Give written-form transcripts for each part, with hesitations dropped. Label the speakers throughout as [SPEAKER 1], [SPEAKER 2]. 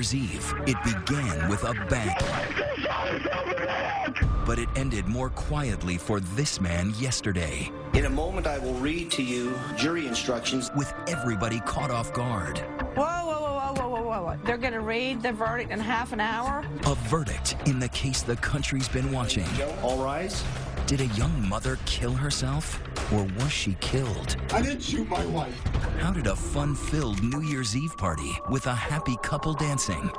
[SPEAKER 1] Year's Eve, it began with a bang. But it ended more quietly for this man yesterday.
[SPEAKER 2] In a moment, I will read to you jury instructions.
[SPEAKER 1] With everybody caught off guard.
[SPEAKER 3] Whoa, whoa, whoa, whoa, whoa, whoa, whoa. They're going to read the verdict in half an hour?
[SPEAKER 1] A verdict in the case the country's been watching.
[SPEAKER 2] All rise.
[SPEAKER 1] Did a young mother kill herself? Or was she killed?
[SPEAKER 4] I didn't shoot my wife.
[SPEAKER 1] How did a fun-filled New Year's Eve party with a happy couple dancing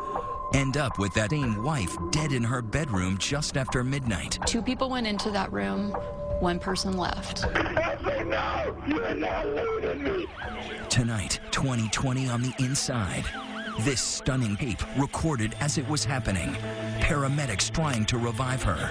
[SPEAKER 1] end up with that same wife dead in her bedroom just after midnight?
[SPEAKER 5] 2 people went into that room, 1 person left.
[SPEAKER 4] Ashley, no! You are not leaving me!
[SPEAKER 1] Tonight, 2020 on the inside. This stunning tape recorded as it was happening. Paramedics trying to revive her.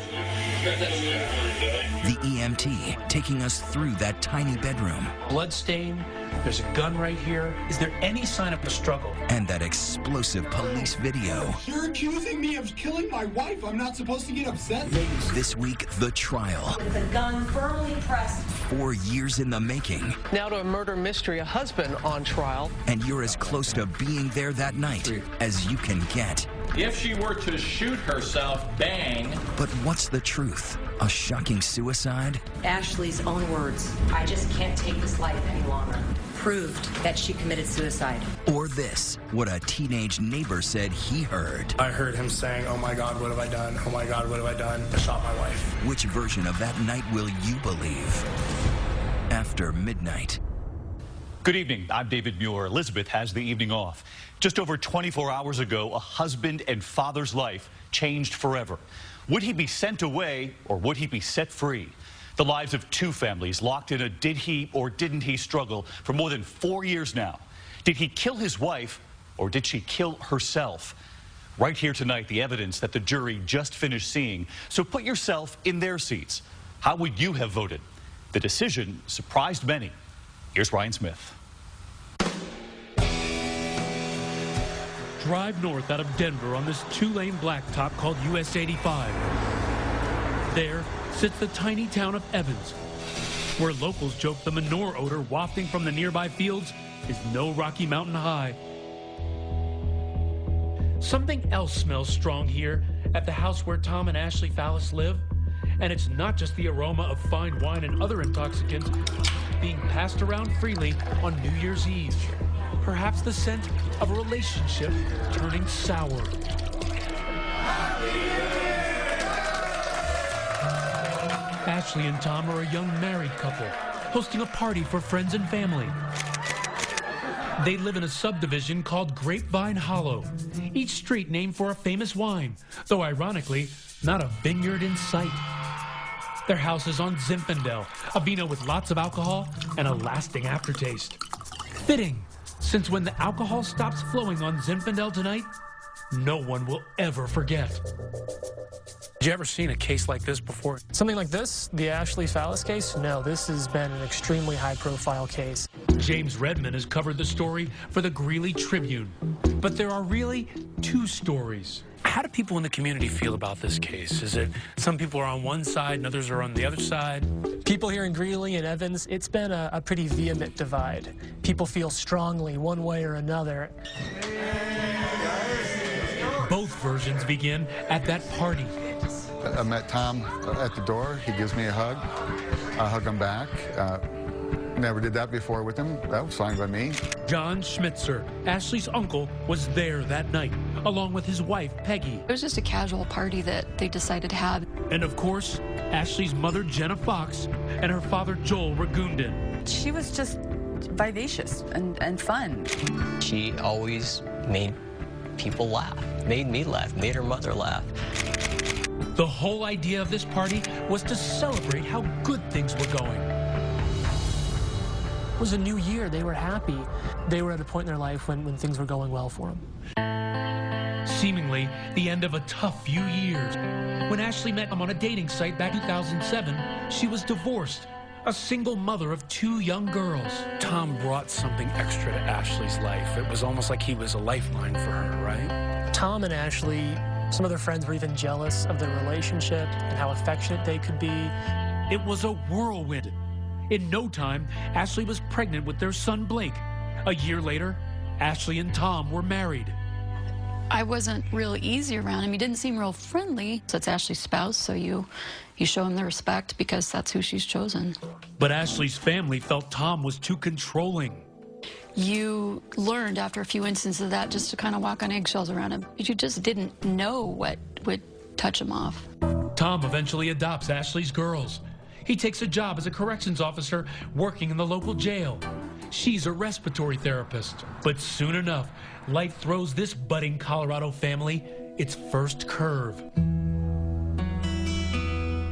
[SPEAKER 1] The EMT taking us through that tiny bedroom.
[SPEAKER 6] Bloodstain, there's a gun right here. Is there any sign of a struggle?
[SPEAKER 1] And that explosive police video.
[SPEAKER 4] You're accusing me of killing my wife. I'm not supposed to get upset.
[SPEAKER 1] This week, the trial.
[SPEAKER 7] With the gun firmly pressed.
[SPEAKER 1] 4 years in the making.
[SPEAKER 8] Now to a murder mystery, a husband on trial.
[SPEAKER 1] And you're as close to being there that night as you can get.
[SPEAKER 9] If she were to shoot herself, bang.
[SPEAKER 1] But what's the truth? A shocking suicide?
[SPEAKER 7] Ashley's own words, I just can't take this life any longer, proved that she committed suicide.
[SPEAKER 1] Or this, what a teenage neighbor said he heard.
[SPEAKER 10] I heard him saying, "Oh my God, what have I done? Oh my God, what have I done? I shot my wife."
[SPEAKER 1] Which version of that night will you believe? After midnight.
[SPEAKER 11] Good evening. I'm David Muir. Elizabeth has the evening off. Just over 24 hours ago, a husband and father's life changed forever. Would he be sent away or would he be set free? The lives of 2 families locked in a did he or didn't he struggle for more than 4 years now. Did he kill his wife or did she kill herself? Right here tonight, the evidence that the jury just finished seeing. So put yourself in their seats. How would you have voted? The decision surprised many. Here's Ryan Smith.
[SPEAKER 12] Drive north out of Denver on this 2-lane blacktop called US 85. There sits the tiny town of Evans, where locals joke the manure odor wafting from the nearby fields is no Rocky Mountain high. Something else smells strong here at the house where Tom and Ashley Fallis live. And it's not just the aroma of fine wine and other intoxicants being passed around freely on New Year's Eve. Perhaps the scent of a relationship turning sour. Ashley and Tom are a young married couple, hosting a party for friends and family. They live in a subdivision called Grapevine Hollow, each street named for a famous wine, though ironically, not a vineyard in sight. Their house is on Zinfandel, a vino with lots of alcohol and a lasting aftertaste. Fitting, since when the alcohol stops flowing on Zinfandel tonight, no one will ever forget.
[SPEAKER 6] Have you ever seen a case like this before?
[SPEAKER 13] Something like this, the Ashley Fallis case? No, this has been an extremely high-profile case.
[SPEAKER 12] James Redman has covered the story for the Greeley Tribune. But there are really 2 stories.
[SPEAKER 6] How do people in the community feel about this case? Is it some people are on one side and others are on the other side?
[SPEAKER 13] People here in Greeley and Evans, it's been a pretty vehement divide. People feel strongly one way or another.
[SPEAKER 12] Both versions begin at that party.
[SPEAKER 14] I met Tom at the door. He gives me a hug. I hug him back. Never did that before with him. That was fine by me.
[SPEAKER 12] John Schmitzer, Ashley's uncle, was there that night, along with his wife, Peggy.
[SPEAKER 5] It was just a casual party that they decided to have.
[SPEAKER 12] And of course, Ashley's mother, Jenna Fox, and her father, Joel Ragundan.
[SPEAKER 3] She was just vivacious and fun.
[SPEAKER 15] She always made people laugh, made me laugh, made her mother laugh.
[SPEAKER 12] The whole idea of this party was to celebrate how good things were going.
[SPEAKER 13] It was a new year. They were happy. They were at a point in their life when things were going well for them.
[SPEAKER 12] Seemingly the end of a tough few years. When Ashley met him on a dating site back in 2007, she was divorced, a single mother of 2 young girls.
[SPEAKER 6] Tom brought something extra to Ashley's life. It was almost like he was a lifeline for her, right?
[SPEAKER 13] Tom and Ashley, some of their friends were even jealous of their relationship and how affectionate they could be.
[SPEAKER 12] It was a whirlwind. In no time, Ashley was pregnant with their son, Blake. A year later, Ashley and Tom were married.
[SPEAKER 5] I wasn't real easy around him. He didn't seem real friendly. So it's Ashley's spouse, so you show him the respect because that's who she's chosen.
[SPEAKER 12] But Ashley's family felt Tom was too controlling.
[SPEAKER 5] You learned after a few instances of that just to kind of walk on eggshells around him. You just didn't know what would touch him off.
[SPEAKER 12] Tom eventually adopts Ashley's girls. He takes a job as a corrections officer working in the local jail. She's a respiratory therapist. But soon enough, life throws this budding Colorado family its first curve.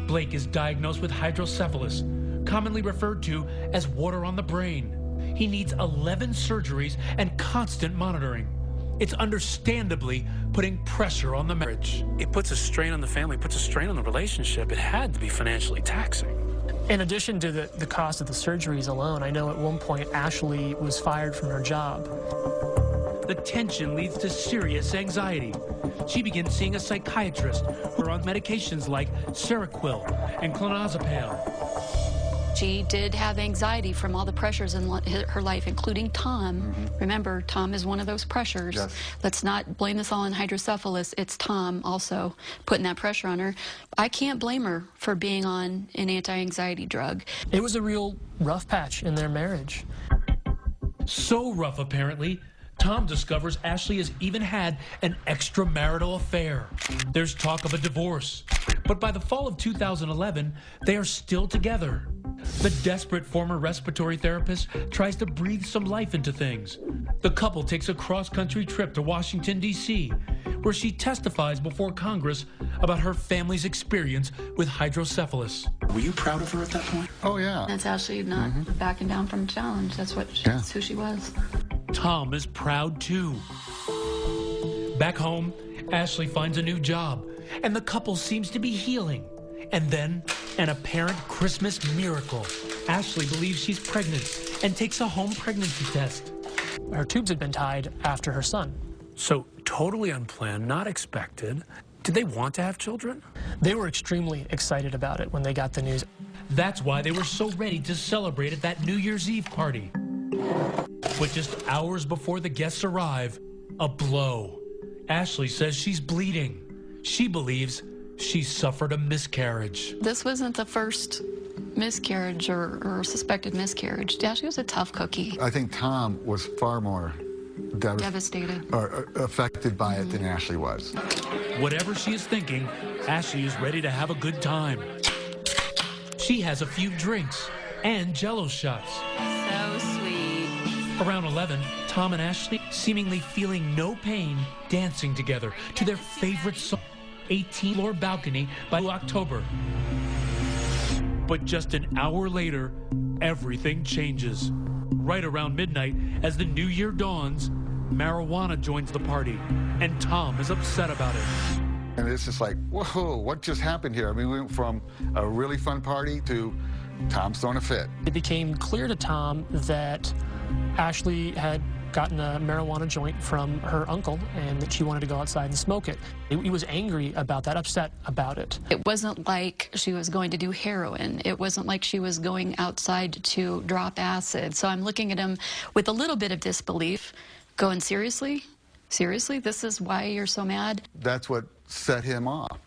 [SPEAKER 12] Blake is diagnosed with hydrocephalus, commonly referred to as water on the brain. He needs 11 surgeries and constant monitoring. It's understandably putting pressure on the marriage.
[SPEAKER 6] It puts a strain on the family, puts a strain on the relationship. It had to be financially taxing.
[SPEAKER 13] In addition to the cost of the surgeries alone, I know at one point Ashley was fired from her job.
[SPEAKER 12] The tension leads to serious anxiety. She begins seeing a psychiatrist who are on medications like Seroquel and clonazepam.
[SPEAKER 5] She did have anxiety from all the pressures in her life, including Tom. Remember, Tom is one of those pressures.
[SPEAKER 14] Yes.
[SPEAKER 5] Let's not blame this all on hydrocephalus. It's Tom also putting that pressure on her. I can't blame her for being on an anti-anxiety drug.
[SPEAKER 13] It was a real rough patch in their marriage.
[SPEAKER 12] So rough, apparently, Tom discovers Ashley has even had an extramarital affair. There's talk of a divorce. But by the fall of 2011, they are still together. The desperate former respiratory therapist tries to breathe some life into things. The couple takes a cross-country trip to Washington, D.C., where she testifies before Congress about her family's experience with hydrocephalus.
[SPEAKER 2] Were you proud of her at that point?
[SPEAKER 14] Oh, yeah.
[SPEAKER 5] That's Ashley not backing down from the challenge. That's who she was.
[SPEAKER 12] Tom is proud, too. Back home, Ashley finds a new job, and the couple seems to be healing. And then, an apparent Christmas miracle. Ashley believes she's pregnant and takes a home pregnancy test.
[SPEAKER 13] Her tubes had been tied after her son.
[SPEAKER 6] So totally unplanned, not expected. Did they want to have children?
[SPEAKER 13] They were extremely excited about it when they got the news.
[SPEAKER 12] That's why they were so ready to celebrate at that New Year's Eve party. But just hours before the guests arrive, a blow. Ashley says she's bleeding. She believes she suffered a miscarriage.
[SPEAKER 5] This wasn't the first miscarriage or suspected miscarriage. Ashley was a tough cookie.
[SPEAKER 14] I think Tom was far more
[SPEAKER 5] devastated
[SPEAKER 14] or affected by it than Ashley was.
[SPEAKER 12] Whatever she is thinking, Ashley is ready to have a good time. She has a few drinks and Jell-O shots.
[SPEAKER 3] So sweet.
[SPEAKER 12] Around 11, Tom and Ashley, seemingly feeling no pain, dancing together to their favorite song, 18-Floor Balcony by October. But just an hour later, everything changes. Right around midnight, as the new year dawns, marijuana joins the party, and Tom is upset about it.
[SPEAKER 14] And it's just like, whoa, what just happened here? I mean, we went from a really fun party to Tom's throwing a fit.
[SPEAKER 13] It became clear to Tom that Ashley had gotten a marijuana joint from her uncle and that she wanted to go outside and smoke it. He was angry about that, upset about it.
[SPEAKER 5] It wasn't like she was going to do heroin. It wasn't like she was going outside to drop acid. So I'm looking at him with a little bit of disbelief, going, seriously? Seriously? This is why you're so mad?
[SPEAKER 14] That's what set him off.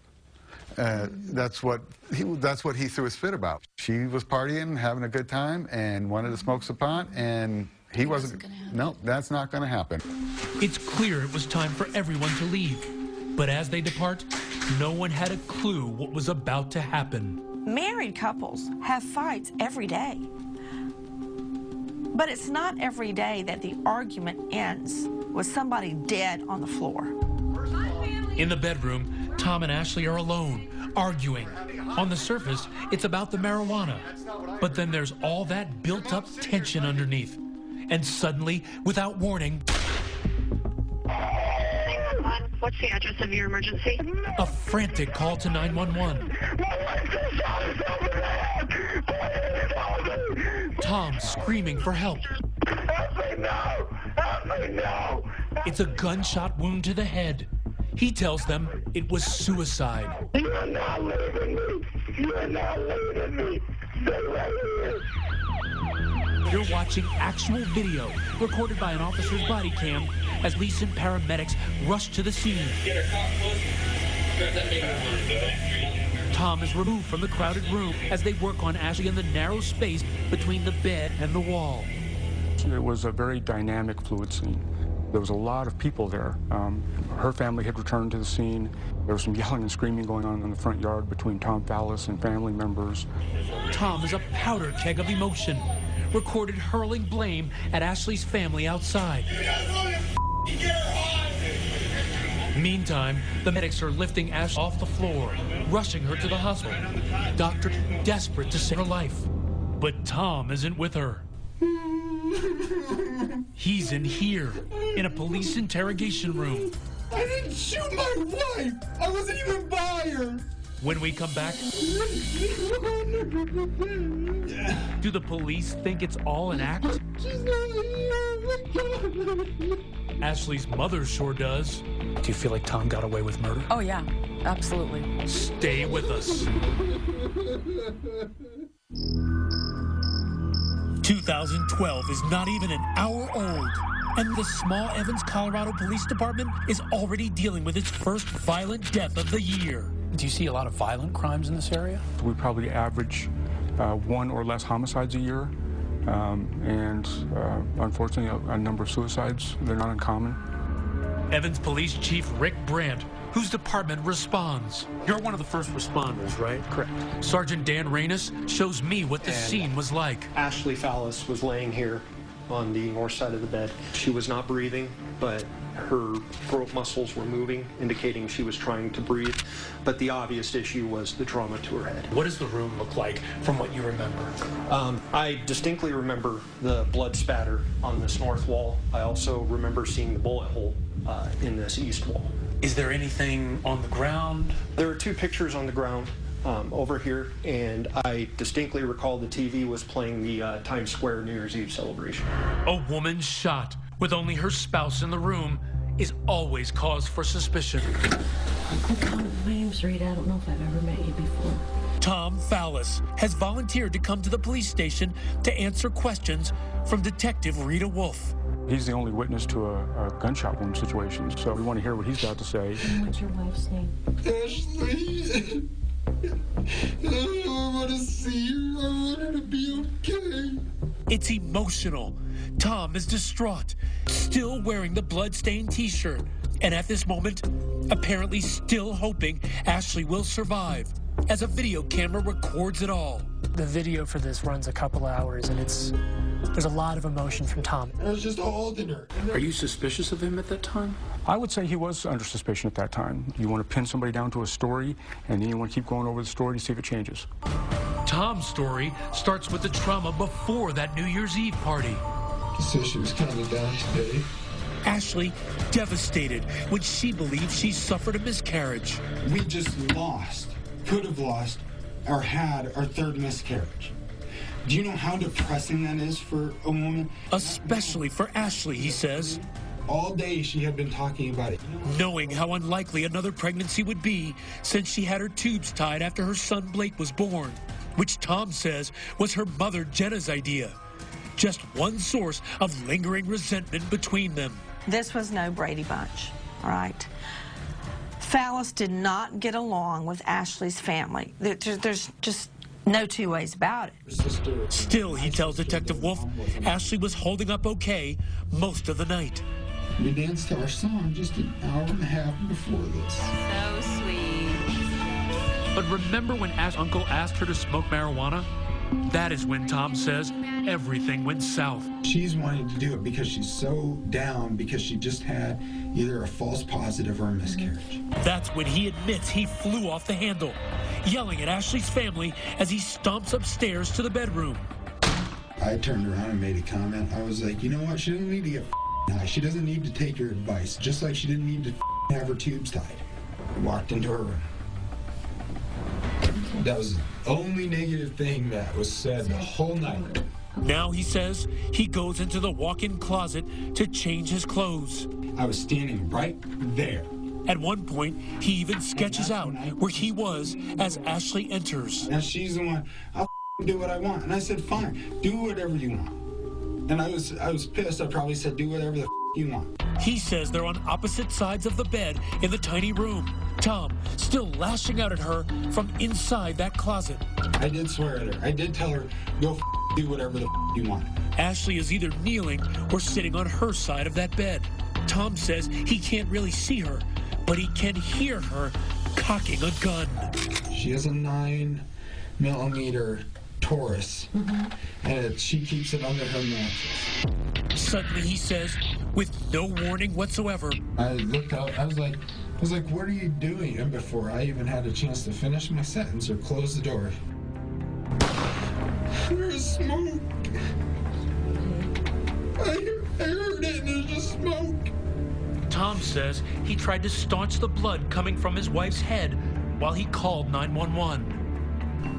[SPEAKER 14] That's what he threw his fit about. She was partying, having a good time, and wanted to smoke some pot, and he wasn't gonna happen. No, that's not going to happen.
[SPEAKER 12] It's clear it was time for everyone to leave. But as they depart, no one had a clue what was about to happen.
[SPEAKER 3] Married couples have fights every day. But it's not every day that the argument ends with somebody dead on the floor.
[SPEAKER 12] In the bedroom, Tom and Ashley are alone, arguing. On the surface, it's about the marijuana. But then there's all that built-up tension underneath. And suddenly, without warning...
[SPEAKER 16] What's the address of your emergency?
[SPEAKER 12] A frantic call to 911. Tom screaming for help.
[SPEAKER 16] Help me now! Help me now!
[SPEAKER 12] It's a gunshot wound to the head. He tells them it was suicide.
[SPEAKER 16] You are not leaving me! You are not leaving me! Stay right here!
[SPEAKER 12] You're watching actual video recorded by an officer's body cam as police and paramedics rush to the scene. Tom is removed from the crowded room as they work on Ashley in the narrow space between the bed and the wall.
[SPEAKER 17] It was a very dynamic, fluid scene. There was a lot of people there. Her family had returned to the scene. There was some yelling and screaming going on in the front yard between Tom Fallis and family members.
[SPEAKER 12] Tom is a powder keg of emotion, recorded hurling blame at Ashley's family outside. Meantime, the medics are lifting Ash off the floor, rushing her to the hospital. Doctor desperate to save her life. But Tom isn't with her. He's in here, in a police interrogation room.
[SPEAKER 4] I didn't shoot my wife! I wasn't even by her!
[SPEAKER 12] When we come back, do the police think it's all an act?
[SPEAKER 4] She's not here!
[SPEAKER 12] Ashley's mother sure does.
[SPEAKER 6] Do you feel like Tom got away with murder?
[SPEAKER 18] Oh, yeah, absolutely.
[SPEAKER 12] Stay with us. 2012 is not even an hour old, and the small Evans, Colorado Police Department is already dealing with its first violent death of the year.
[SPEAKER 6] Do you see a lot of violent crimes in this area?
[SPEAKER 17] We probably average 1 or less homicides a year, and unfortunately a number of suicides. They're not uncommon.
[SPEAKER 12] Evans Police Chief Rick Brandt, whose department responds. You're one of the first responders, right?
[SPEAKER 8] Correct.
[SPEAKER 12] Sergeant Dan Reynes shows me what the scene was like.
[SPEAKER 8] Ashley Fallis was laying here on the north side of the bed. She was not breathing, but her throat muscles were moving, indicating she was trying to breathe. But the obvious issue was the trauma to her head.
[SPEAKER 12] What does the room look like from what you remember?
[SPEAKER 8] I distinctly remember the blood spatter on this north wall. I also remember seeing the bullet hole in this east wall.
[SPEAKER 12] Is there anything on the ground?
[SPEAKER 8] There are 2 pictures on the ground over here, and I distinctly recall the TV was playing the Times Square New Year's Eve celebration.
[SPEAKER 12] A woman shot with only her spouse in the room is always cause for suspicion.
[SPEAKER 18] My name's Rita. I don't know if I've ever met you before.
[SPEAKER 12] Tom Fallis has volunteered to come to the police station to answer questions from Detective Rita Wolf.
[SPEAKER 17] He's the only witness to a gunshot wound situation, so we want to hear what he's got to say.
[SPEAKER 18] What's your wife's name?
[SPEAKER 4] Ashley. I want to see her. I want her to be okay.
[SPEAKER 12] It's emotional. Tom is distraught, still wearing the blood-stained t-shirt, and at this moment, apparently still hoping Ashley will survive, as a video camera records it all.
[SPEAKER 13] The video for this runs a couple hours, and there's a lot of emotion from Tom.
[SPEAKER 4] I was just holding her.
[SPEAKER 6] Are you suspicious of him at that time?
[SPEAKER 17] I would say he was under suspicion at that time. You want to pin somebody down to a story, and then you want to keep going over the story to see if it changes.
[SPEAKER 12] Tom's story starts with the trauma before that New Year's Eve party.
[SPEAKER 4] He said she was coming down today.
[SPEAKER 12] Ashley devastated when she believes she suffered a miscarriage.
[SPEAKER 4] We just lost, could have lost, or had our 3rd miscarriage. Do you know how depressing that is for a woman?
[SPEAKER 12] Especially for Ashley, he says.
[SPEAKER 4] All day she had been talking about it.
[SPEAKER 12] Knowing how unlikely another pregnancy would be since she had her tubes tied after her son Blake was born, which Tom says was her mother Jenna's idea. Just one source of lingering resentment between them.
[SPEAKER 3] This was no Brady Bunch, all right? Fallis did not get along with Ashley's family. There's just no 2 ways about it.
[SPEAKER 12] Still, he tells Detective Wolf, Ashley was holding up okay most of the night.
[SPEAKER 4] We danced to our song just an hour and a half before this.
[SPEAKER 5] So sweet.
[SPEAKER 12] But remember when Ash's uncle asked her to smoke marijuana? That is when Tom says everything went south.
[SPEAKER 4] She's wanting to do it because she's so down because she just had either a false positive or a miscarriage.
[SPEAKER 12] That's when he admits he flew off the handle, yelling at Ashley's family as he stomps upstairs to the bedroom.
[SPEAKER 4] I turned around and made a comment. I was like, you know what? She doesn't need to get high. She doesn't need to take your advice, just like she didn't need to have her tubes tied. I walked into her room. That was the only negative thing that was said the whole night.
[SPEAKER 12] Now, he says, he goes into the walk-in closet to change his clothes.
[SPEAKER 4] I was standing right there.
[SPEAKER 12] At one point, he even sketches out where he was as Ashley enters.
[SPEAKER 4] And she's the one, I'll do what I want. And I said, fine, do whatever you want. And I was pissed. I probably said, do whatever the you want.
[SPEAKER 12] He says they're on opposite sides of the bed in the tiny room. Tom still lashing out at her from inside that closet.
[SPEAKER 4] I did swear at her. I did tell her, go do whatever the you want.
[SPEAKER 12] Ashley is either kneeling or sitting on her side of that bed. Tom says he can't really see her, but he can hear her cocking a gun.
[SPEAKER 4] She has a 9mm Taurus, and she keeps it under her mattress.
[SPEAKER 12] Suddenly, he says, with no warning whatsoever.
[SPEAKER 4] I looked out. I was like, what are you doing? And before I even had a chance to finish my sentence or close the door, there's smoke. I heard it, and there's just smoke.
[SPEAKER 12] Tom says he tried to staunch the blood coming from his wife's head while he called 911.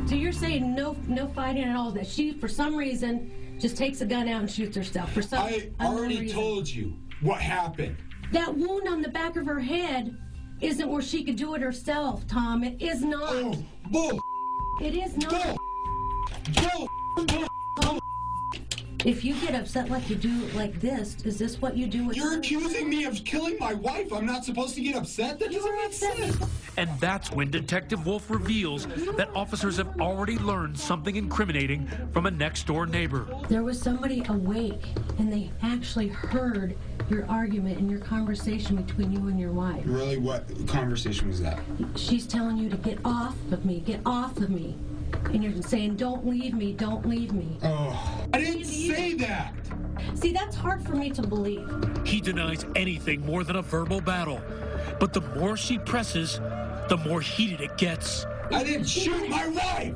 [SPEAKER 18] So you're saying no fighting at all, that she, for some reason, just takes a gun out and shoots herself for some
[SPEAKER 4] I already
[SPEAKER 18] reason.
[SPEAKER 4] told you what happened.
[SPEAKER 18] That wound on the back of her head isn't where she could do it herself, Tom. It is not.
[SPEAKER 4] Oh, bull.
[SPEAKER 18] It is not.
[SPEAKER 4] Bull.
[SPEAKER 18] If you get upset like you do like this, is this what you do with
[SPEAKER 4] You're
[SPEAKER 18] her?
[SPEAKER 4] accusing me of killing my wife. I'm not supposed to get upset? That doesn't make sense.
[SPEAKER 12] And that's when Detective Wolf reveals that officers have already learned something incriminating from a next-door neighbor.
[SPEAKER 18] There was somebody awake, and they actually heard your argument and your conversation between you and your wife.
[SPEAKER 4] Really? What conversation was that?
[SPEAKER 18] She's telling you to get off of me, get off of me. And you're saying, don't leave me, don't leave me.
[SPEAKER 4] Oh, I didn't say that.
[SPEAKER 18] See, that's hard for me to believe.
[SPEAKER 12] He denies anything more than a verbal battle. But the more she presses, the more heated it gets.
[SPEAKER 4] I didn't shoot my wife.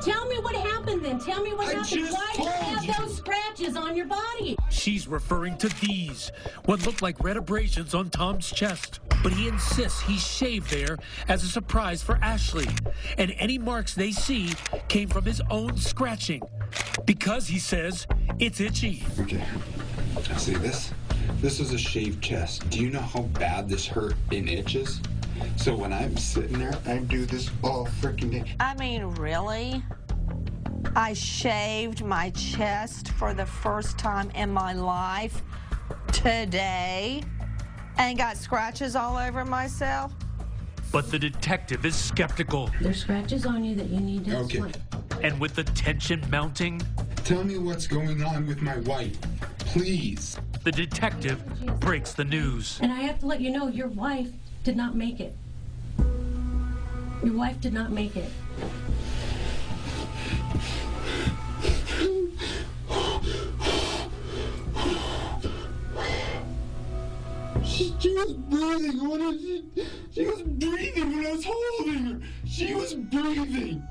[SPEAKER 18] Tell me what happened then. Tell me what happened.
[SPEAKER 4] Just
[SPEAKER 18] Why do you
[SPEAKER 4] told
[SPEAKER 18] have
[SPEAKER 4] you.
[SPEAKER 18] those scratches on your body?
[SPEAKER 12] She's referring to these, what look like red abrasions on Tom's chest. But he insists he shaved there as a surprise for Ashley. And any marks they see came from his own scratching. Because, he says, it's itchy.
[SPEAKER 4] Okay. See this? This is a shaved chest. Do you know how bad this hurt and itches? So when I'm sitting there, I do this all freaking day.
[SPEAKER 3] I mean, really? I shaved my chest for the first time in my life today and got scratches all over myself?
[SPEAKER 12] But the detective is skeptical.
[SPEAKER 18] There's scratches on you that you need to explain.
[SPEAKER 12] And with the tension mounting,
[SPEAKER 4] tell me what's going on with my wife, please.
[SPEAKER 12] The detective breaks the news.
[SPEAKER 18] And I have to let you know, your wife did not make it. Your wife did not make it.
[SPEAKER 4] She was breathing. She was breathing when I was holding her. She was breathing.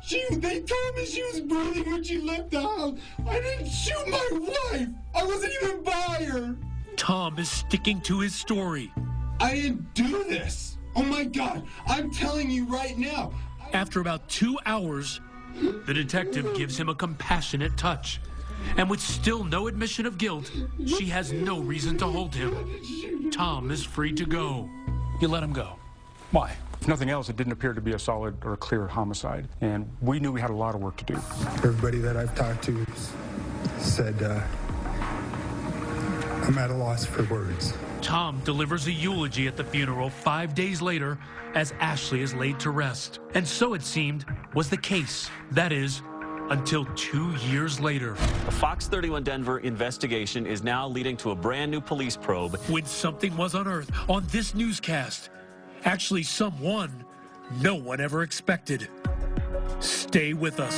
[SPEAKER 4] They told me she was breathing when she left the house. I didn't shoot my wife. I wasn't even by her.
[SPEAKER 12] Tom is sticking to his story.
[SPEAKER 4] I didn't do this. Oh my God, I'm telling you right now.
[SPEAKER 12] After about 2 hours, the detective gives him a compassionate touch. And with still no admission of guilt, she has no reason to hold him. Tom is free to go.
[SPEAKER 6] You let him go. Why?
[SPEAKER 17] If nothing else, it didn't appear to be a solid or clear homicide. And we knew we had a lot of work to do.
[SPEAKER 4] Everybody that I've talked to said, I'm at a loss for words.
[SPEAKER 12] Tom delivers a eulogy at the funeral 5 days later as Ashley is laid to rest. And so it seemed was the case. That is, until 2 years later.
[SPEAKER 19] The Fox 31 Denver investigation is now leading to a brand new police probe.
[SPEAKER 12] When something was unearthed on this newscast, actually someone no one ever expected. Stay with us.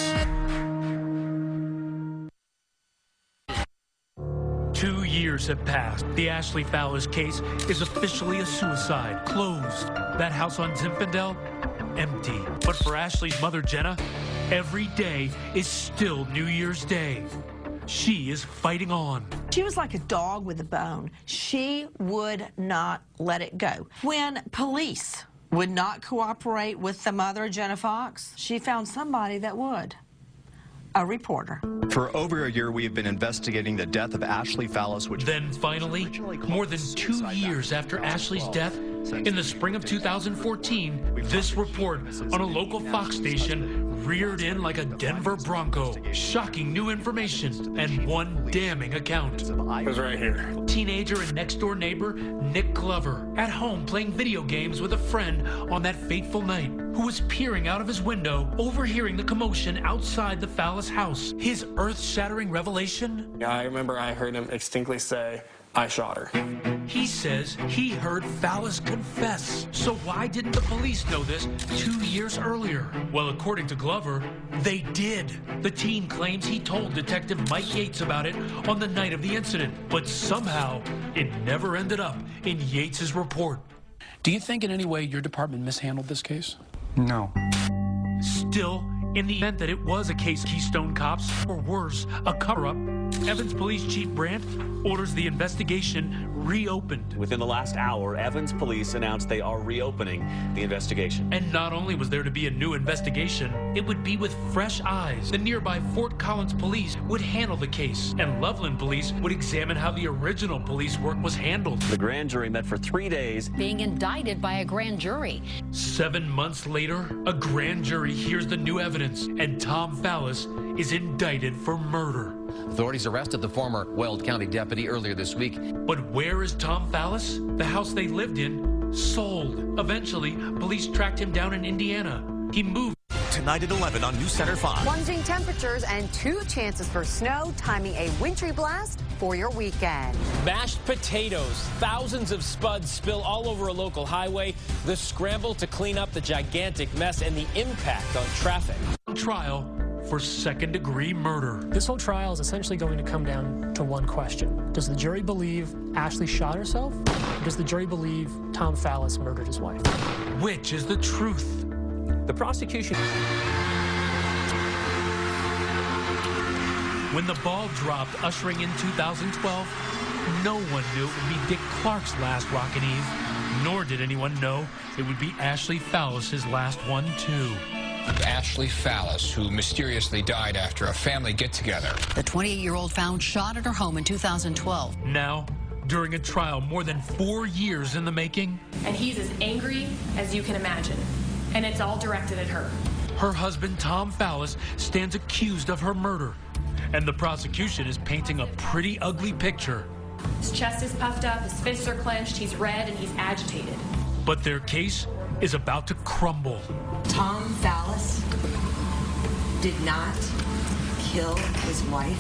[SPEAKER 12] 2 years have passed. The Ashley Fallis case is officially a suicide. Closed. That house on Zinfandel, empty. But for Ashley's mother, Jenna, every day is still New Year's Day. She is fighting on.
[SPEAKER 3] She was like a dog with a bone. She would not let it go. When police would not cooperate with the mother, Jenna Fox, she found somebody that would. A reporter.
[SPEAKER 20] For over a year, we have been investigating the death of Ashley Fallis, which
[SPEAKER 12] then finally, more than 2 years after Ashley's death, in the spring of 2014, this report on a local Fox station reared in like a Denver Bronco. Shocking new information and one damning account.
[SPEAKER 10] It was right here.
[SPEAKER 12] Teenager and next-door neighbor Nick Glover, at home playing video games with a friend on that fateful night, who was peering out of his window, overhearing the commotion outside the Fallis house. His earth-shattering revelation?
[SPEAKER 10] Yeah, I remember I heard him distinctly say, "I shot her."
[SPEAKER 12] He says he heard Fallis confess. So why didn't the police know this 2 years earlier? Well, according to Glover, they did. The teen claims he told Detective Mike Yates about it on the night of the incident, but somehow it never ended up in Yates's report.
[SPEAKER 6] Do you think in any way your department mishandled this case?
[SPEAKER 17] No.
[SPEAKER 12] Still, in the event that it was a case of Keystone cops, or worse, a cover-up, Evans Police Chief Brandt orders the investigation reopened.
[SPEAKER 19] Within the last hour, Evans Police announced they are reopening the investigation.
[SPEAKER 12] And not only was there to be a new investigation, it would be with fresh eyes. The nearby Fort Collins Police would handle the case, and Loveland Police would examine how the original police work was handled.
[SPEAKER 19] The grand jury met for 3 days.
[SPEAKER 21] Being indicted by a grand jury.
[SPEAKER 12] 7 months later, a grand jury hears the new evidence, and Tom Fallis is indicted for murder.
[SPEAKER 22] Authorities arrested the former Weld County deputy earlier this week.
[SPEAKER 12] But where is Tom Fallis? The house they lived in sold. Eventually, police tracked him down in Indiana. He moved.
[SPEAKER 23] Tonight at 11 on News Center 5.
[SPEAKER 21] Plunging temperatures and 2 chances for snow, timing a wintry blast for your weekend.
[SPEAKER 24] Mashed potatoes. Thousands of spuds spill all over a local highway. The scramble to clean up the gigantic mess and the impact on traffic.
[SPEAKER 12] Trial for second-degree murder.
[SPEAKER 13] This whole trial is essentially going to come down to one question. Does the jury believe Ashley shot herself? Or does the jury believe Tom Fallis murdered his wife?
[SPEAKER 12] Which is the truth?
[SPEAKER 24] The prosecution...
[SPEAKER 12] When the ball dropped, ushering in 2012, no one knew it would be Dick Clark's last Rockin' Eve, nor did anyone know it would be Ashley Fallis' last one, too.
[SPEAKER 25] Ashley Fallis, who mysteriously died after a family get-together.
[SPEAKER 21] The 28-year-old found shot at her home in 2012.
[SPEAKER 12] Now, during a trial more than 4 years in the making.
[SPEAKER 26] And he's as angry as you can imagine. And it's all directed at her.
[SPEAKER 12] Her husband, Tom Fallis, stands accused of her murder. And the prosecution is painting a pretty ugly picture.
[SPEAKER 26] His chest is puffed up, his fists are clenched, he's red, and he's agitated.
[SPEAKER 12] But their case is about to crumble.
[SPEAKER 7] Tom Fallis did not kill his wife.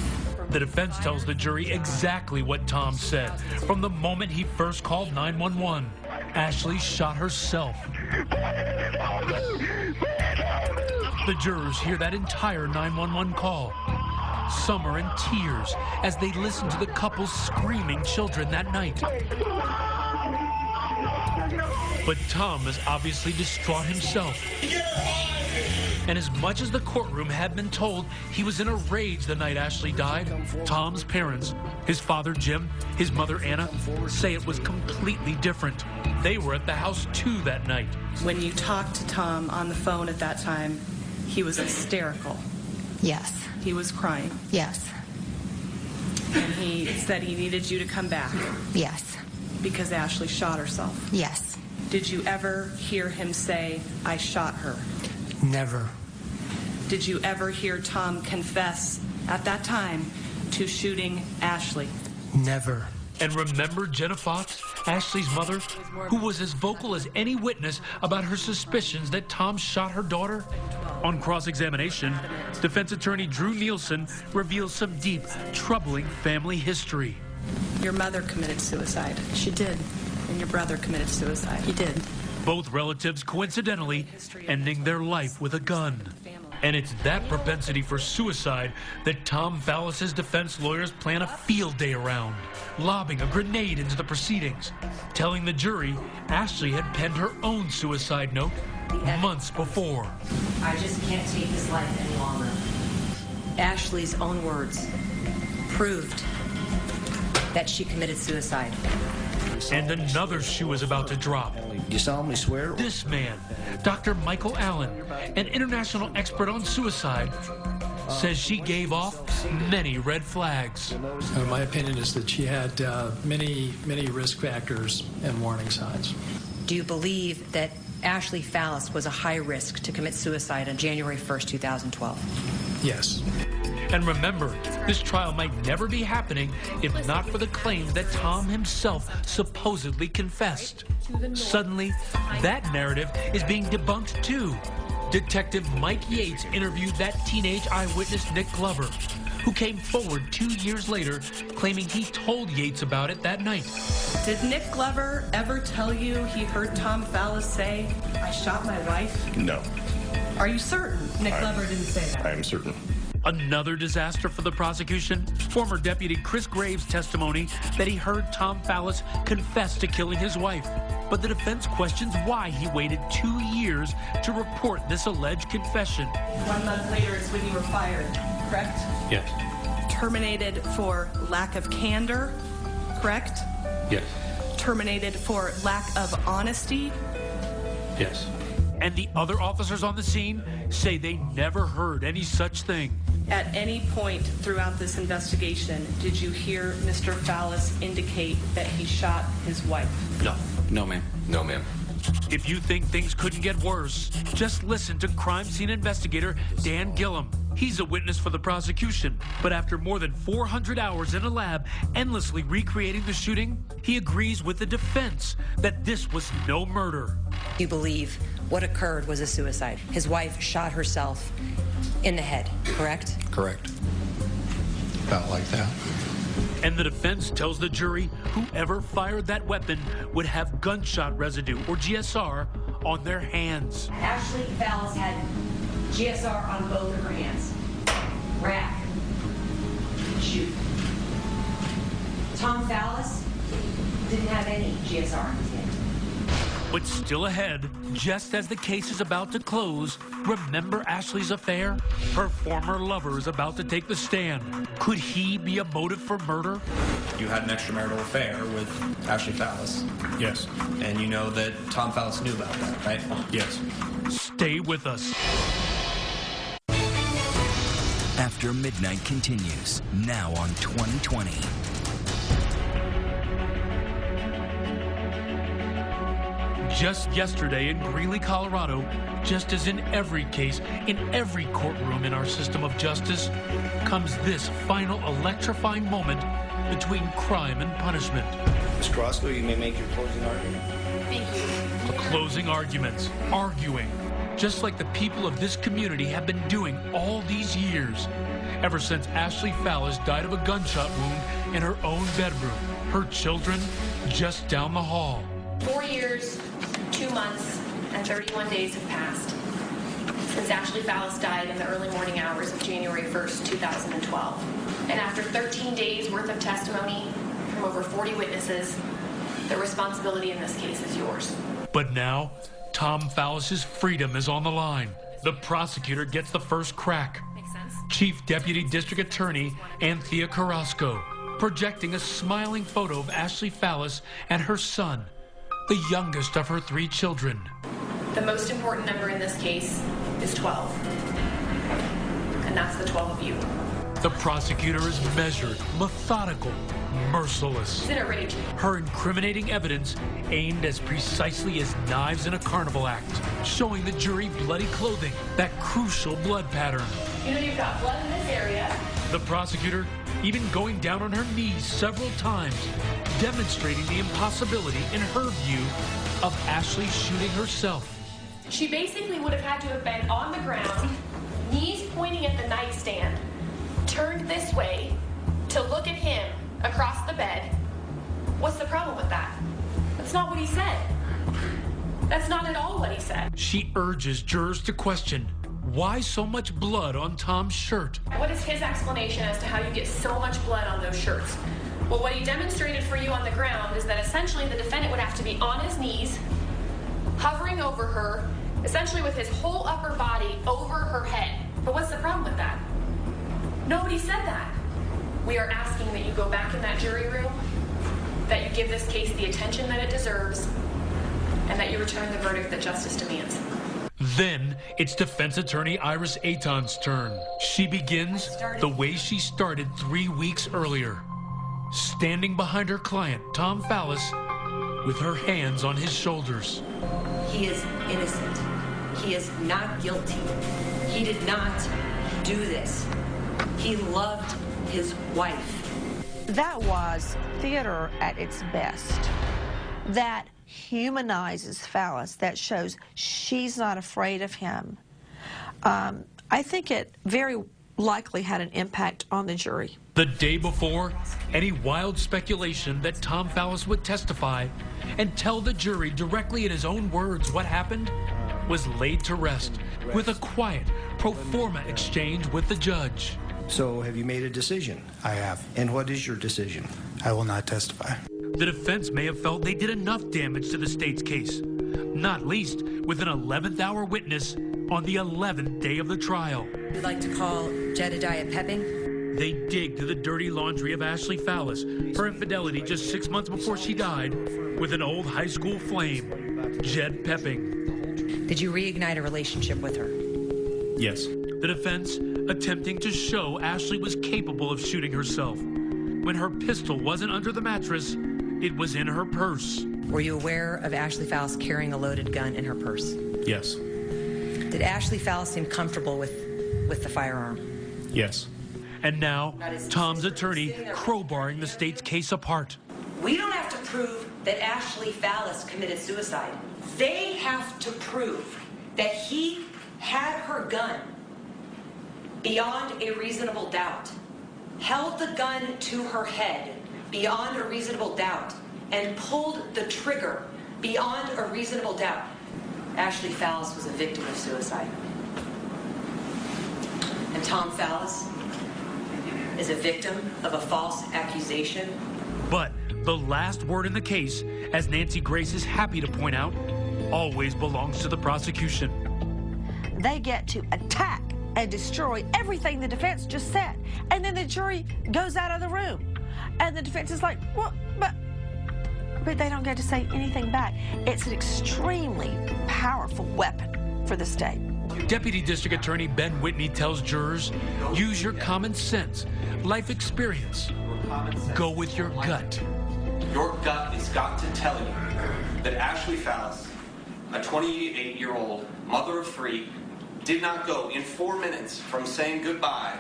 [SPEAKER 12] The defense tells the jury exactly what Tom said from the moment he first called 911. Ashley shot herself. The jurors hear that entire 911 call. Some are in tears as they listen to the couple's screaming children that night. But Tom is obviously distraught himself. And as much as the courtroom had been told he was in a rage the night Ashley died, Tom's parents, his father Jim, his mother Anna, say it was completely different. They were at the house too that night.
[SPEAKER 27] When you talked to Tom on the phone at that time, he was hysterical.
[SPEAKER 21] Yes.
[SPEAKER 27] He was crying.
[SPEAKER 21] Yes.
[SPEAKER 27] And he said he needed you to come back.
[SPEAKER 21] Yes.
[SPEAKER 27] Because Ashley shot herself.
[SPEAKER 21] Yes.
[SPEAKER 27] Did you ever hear him say, "I shot her"?
[SPEAKER 28] Never.
[SPEAKER 27] Did you ever hear Tom confess at that time to shooting Ashley?
[SPEAKER 28] Never.
[SPEAKER 12] And remember Jenna Fox, Ashley's mother, who was as vocal as any witness about her suspicions that Tom shot her daughter? On cross-examination, defense attorney Drew Nielsen reveals some deep, troubling family history.
[SPEAKER 27] Your mother committed suicide.
[SPEAKER 21] She did.
[SPEAKER 27] And your brother committed suicide.
[SPEAKER 21] He did.
[SPEAKER 12] Both relatives coincidentally ending their life with a gun. And it's that propensity for suicide that Tom Fallis' defense lawyers plan a field day around, lobbing a grenade into the proceedings, telling the jury Ashley had penned her own suicide note months before.
[SPEAKER 7] I just can't take this life any longer. Ashley's own words proved that she committed suicide.
[SPEAKER 12] And another shoe is about to drop.
[SPEAKER 2] You solemnly swear?
[SPEAKER 12] This man, Dr. Michael Allen, an international expert on suicide, says she gave off many red flags.
[SPEAKER 29] My opinion is that she had many risk factors and warning signs.
[SPEAKER 7] Do you believe that Ashley Fallis was a high risk to commit suicide on January 1st, 2012?
[SPEAKER 6] Yes.
[SPEAKER 12] And remember, this trial might never be happening if not for the claims that Tom himself supposedly confessed. Suddenly, that narrative is being debunked too. Detective Mike Yates interviewed that teenage eyewitness Nick Glover, who came forward 2 years later claiming he told Yates about it that night.
[SPEAKER 27] Did Nick Glover ever tell you he heard Tom Fallis say, "I shot my wife"?
[SPEAKER 1] No.
[SPEAKER 27] Are you certain Nick Glover didn't say that?
[SPEAKER 1] I am certain.
[SPEAKER 12] Another disaster for the prosecution. Former Deputy Chris Graves' testimony that he heard Tom Fallis confess to killing his wife. But the defense questions why he waited 2 years to report this alleged confession.
[SPEAKER 27] 1 month later is when you were fired, correct?
[SPEAKER 6] Yes.
[SPEAKER 27] Terminated for lack of candor, correct?
[SPEAKER 6] Yes.
[SPEAKER 27] Terminated for lack of honesty?
[SPEAKER 6] Yes.
[SPEAKER 12] And the other officers on the scene say they never heard any such thing.
[SPEAKER 27] At any point throughout this investigation, did you hear Mr. Fallis indicate that he shot his wife?
[SPEAKER 6] No. No, ma'am.
[SPEAKER 1] No, ma'am.
[SPEAKER 12] If you think things couldn't get worse, just listen to crime scene investigator Dan Gillum. He's a witness for the prosecution, but after more than 400 hours in a lab endlessly recreating the shooting, he agrees with the defense that this was no murder.
[SPEAKER 7] You believe what occurred was a suicide. His wife shot herself in the head, correct?
[SPEAKER 1] Correct. About like that.
[SPEAKER 12] And the defense tells the jury whoever fired that weapon would have gunshot residue, or GSR, on their hands.
[SPEAKER 7] Ashley Fallis had GSR on both of her hands. Rack. Shoot. Tom Fallis didn't have any GSR on his hand.
[SPEAKER 12] But still ahead, just as the case is about to close, remember Ashley's affair? Her former lover is about to take the stand. Could he be a motive for murder?
[SPEAKER 10] You had an extramarital affair with Ashley Fallis.
[SPEAKER 6] Yes.
[SPEAKER 10] And you know that Tom Fallis knew about that, right?
[SPEAKER 6] Yes.
[SPEAKER 12] Stay with us.
[SPEAKER 5] After Midnight continues, now on 2020.
[SPEAKER 12] Just yesterday in Greeley, Colorado, just as in every case, in every courtroom in our system of justice, comes this final electrifying moment between crime and punishment.
[SPEAKER 2] Ms. Carrasco, you may make your closing argument.
[SPEAKER 26] Thank you.
[SPEAKER 12] The closing arguments, arguing, just like the people of this community have been doing all these years, ever since Ashley Fallis died of a gunshot wound in her own bedroom, her children just down the hall.
[SPEAKER 26] 4 years, 2 months, and 31 days have passed since Ashley Fallis died in the early morning hours of January 1st, 2012. And after 13 days worth of testimony from over 40 witnesses, the responsibility in this case is yours.
[SPEAKER 12] But now, Tom Fallis's freedom is on the line. The prosecutor gets the first crack.
[SPEAKER 26] Makes sense?
[SPEAKER 12] Chief Deputy District Attorney Anthea Carrasco, projecting a smiling photo of Ashley Fallis and her son, the youngest of her 3 children.
[SPEAKER 26] The most important number in this case is 12. And that's the 12 of you.
[SPEAKER 12] The prosecutor is measured, methodical, merciless.
[SPEAKER 26] Isn't it rage?
[SPEAKER 12] Her incriminating evidence aimed as precisely as knives in a carnival act, showing the jury bloody clothing, that crucial blood pattern.
[SPEAKER 26] You know you've got blood in this area.
[SPEAKER 12] The prosecutor even going down on her knees several times, demonstrating the impossibility, in her view, of Ashley shooting herself.
[SPEAKER 26] She basically would have had to have been on the ground, knees pointing at the nightstand, turned this way to look at him across the bed. What's the problem with that? That's not what he said. That's not at all what he said.
[SPEAKER 12] She urges jurors to question, why so much blood on Tom's shirt?
[SPEAKER 26] What is his explanation as to how you get so much blood on those shirts? Well, what he demonstrated for you on the ground is that essentially the defendant would have to be on his knees, hovering over her, essentially with his whole upper body over her head. But what's the problem with that? Nobody said that. We are asking that you go back in that jury room, that you give this case the attention that it deserves, and that you return the verdict that justice demands.
[SPEAKER 12] Then it's defense attorney Iris Aton's turn. She begins the way she started 3 weeks earlier, standing behind her client, Tom Fallis, with her hands on his shoulders.
[SPEAKER 7] He is innocent. He is not guilty. He did not do this. He loved his wife.
[SPEAKER 3] That was theater at its best. That humanizes Fallis. That shows she's not afraid of him. I think it very likely had an impact on the jury.
[SPEAKER 12] The day before, any wild speculation that Tom Fallis would testify and tell the jury directly in his own words what happened was laid to rest with a quiet pro forma exchange with the judge.
[SPEAKER 2] So have you made a decision?
[SPEAKER 1] I have.
[SPEAKER 2] And what is your decision?
[SPEAKER 1] I will not testify.
[SPEAKER 12] The defense may have felt they did enough damage to the state's case, not least with an 11th hour witness on the 11th day of the trial.
[SPEAKER 7] We'd like to call Jedediah Pepping.
[SPEAKER 12] They dig to the dirty laundry of Ashley Fallis, her infidelity just 6 months before she died with an old high school flame, Jed Pepping.
[SPEAKER 7] Did you reignite a relationship with her?
[SPEAKER 12] Yes. The defense attempting to show Ashley was capable of shooting herself. When her pistol wasn't under the mattress, it was in her purse.
[SPEAKER 7] Were you aware of Ashley Fallis carrying a loaded gun in her purse?
[SPEAKER 6] Yes.
[SPEAKER 7] Did Ashley Fallis seem comfortable with the firearm?
[SPEAKER 6] Yes.
[SPEAKER 12] And now, Tom's attorney crowbarring the state's case apart.
[SPEAKER 7] We don't have to prove that Ashley Fallis committed suicide. They have to prove that he had her gun beyond a reasonable doubt, held the gun to her head beyond a reasonable doubt, and pulled the trigger beyond a reasonable doubt. Ashley Fallis was a victim of suicide. And Tom Fallis is a victim of a false accusation.
[SPEAKER 12] But the last word in the case, as Nancy Grace is happy to point out, always belongs to the prosecution.
[SPEAKER 3] They get to attack and destroy everything the defense just said. And then the jury goes out of the room. And the defense is like, well, but they don't get to say anything back. It's an extremely powerful weapon for the state.
[SPEAKER 12] Deputy District Attorney Ben Whitney tells jurors, use your common sense, life experience. Go with your gut.
[SPEAKER 4] Your gut has got to tell you that Ashley Fallis, a 28-year-old mother of three, did not go in 4 minutes from saying goodbye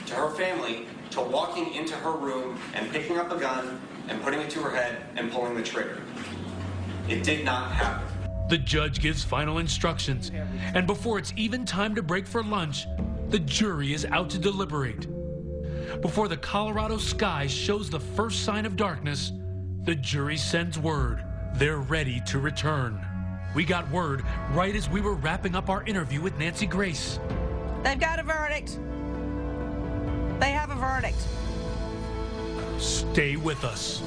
[SPEAKER 4] to her family to walking into her room and picking up a gun and putting it to her head and pulling the trigger. It did not happen.
[SPEAKER 12] The judge gives final instructions, and before it's even time to break for lunch, the jury is out to deliberate. Before the Colorado sky shows the first sign of darkness, the jury sends word they're ready to return. We got word right as we were wrapping up our interview with Nancy Grace.
[SPEAKER 3] They've got a verdict. They have a verdict.
[SPEAKER 12] Stay with us.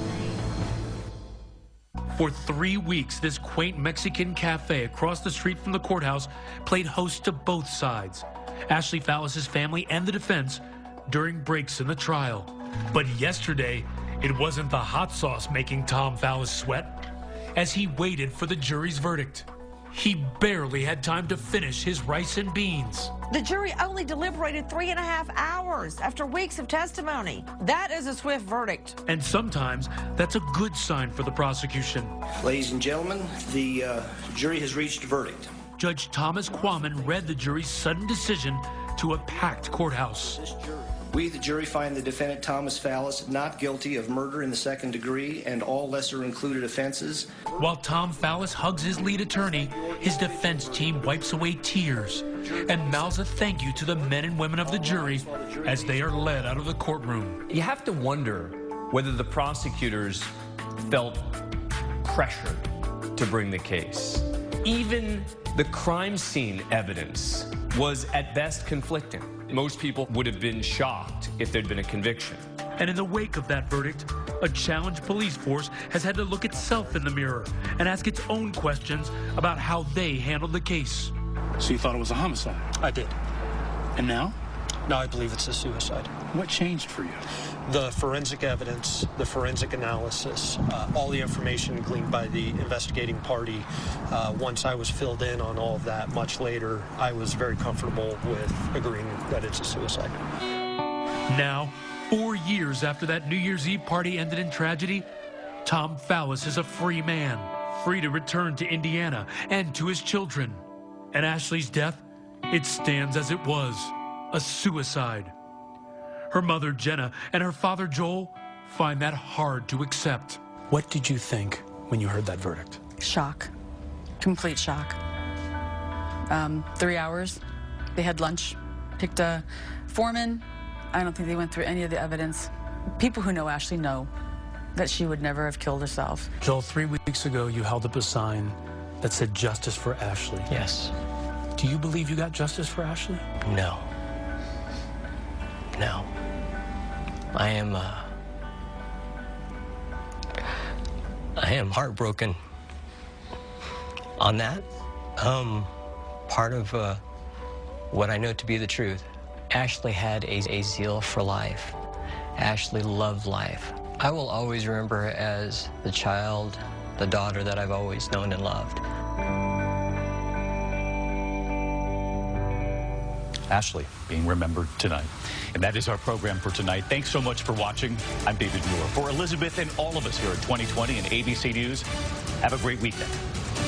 [SPEAKER 12] For 3 weeks, this quaint Mexican cafe across the street from the courthouse played host to both sides, Ashley Fallis' family and the defense, during breaks in the trial. But yesterday, it wasn't the hot sauce making Tom Fallis sweat. As he waited for the jury's verdict, he barely had time to finish his rice and beans.
[SPEAKER 3] The jury only deliberated 3.5 hours after weeks of testimony. That is a swift verdict.
[SPEAKER 12] And sometimes that's a good sign for the prosecution.
[SPEAKER 2] Ladies and gentlemen, the jury has reached a verdict.
[SPEAKER 12] Judge Thomas Quammen read the jury's sudden decision to a packed courthouse.
[SPEAKER 2] We, the jury, find the defendant Thomas Fallis not guilty of murder in the second degree and all lesser included offenses.
[SPEAKER 12] While Tom Fallis hugs his lead attorney, his defense team wipes away tears and mouths a thank you to the men and women of the jury as they are led out of the courtroom.
[SPEAKER 8] You have to wonder whether the prosecutors felt pressured to bring the case. Even the crime scene evidence was at best conflicting. Most people would have been shocked if there'd been a conviction.
[SPEAKER 12] And in the wake of that verdict, a challenged police force has had to look itself in the mirror and ask its own questions about how they handled the case.
[SPEAKER 6] So you thought it was a homicide?
[SPEAKER 28] I did.
[SPEAKER 6] And now?
[SPEAKER 28] Now I believe it's a suicide.
[SPEAKER 6] What changed for you?
[SPEAKER 28] The forensic evidence, the forensic analysis, all the information gleaned by the investigating party. Once I was filled in on all of that much later, I was very comfortable with agreeing that it's a suicide.
[SPEAKER 12] Now, 4 years after that New Year's Eve party ended in tragedy, Tom Fallis is a free man, free to return to Indiana and to his children. And Ashley's death, it stands as it was, a suicide. Her mother, Jenna, and her father, Joel, find that hard to accept.
[SPEAKER 6] What did you think when you heard that verdict?
[SPEAKER 9] Shock. Complete shock. 3 hours. They had lunch, picked a foreman. I don't think they went through any of the evidence. People who know Ashley know that she would never have killed herself.
[SPEAKER 6] Joel, 3 weeks ago, you held up a sign that said justice for Ashley.
[SPEAKER 11] Yes.
[SPEAKER 6] Do you believe you got justice for Ashley?
[SPEAKER 11] No. No. I am heartbroken on that. Part of what I know to be the truth. Ashley had a zeal for life. Ashley loved life. I will always remember her as the child, the daughter that I've always known and loved.
[SPEAKER 14] Ashley being remembered tonight. And that is our program for tonight. Thanks so much for watching. I'm David Muir. For Elizabeth and all of us here at 2020 and ABC News, have a great weekend.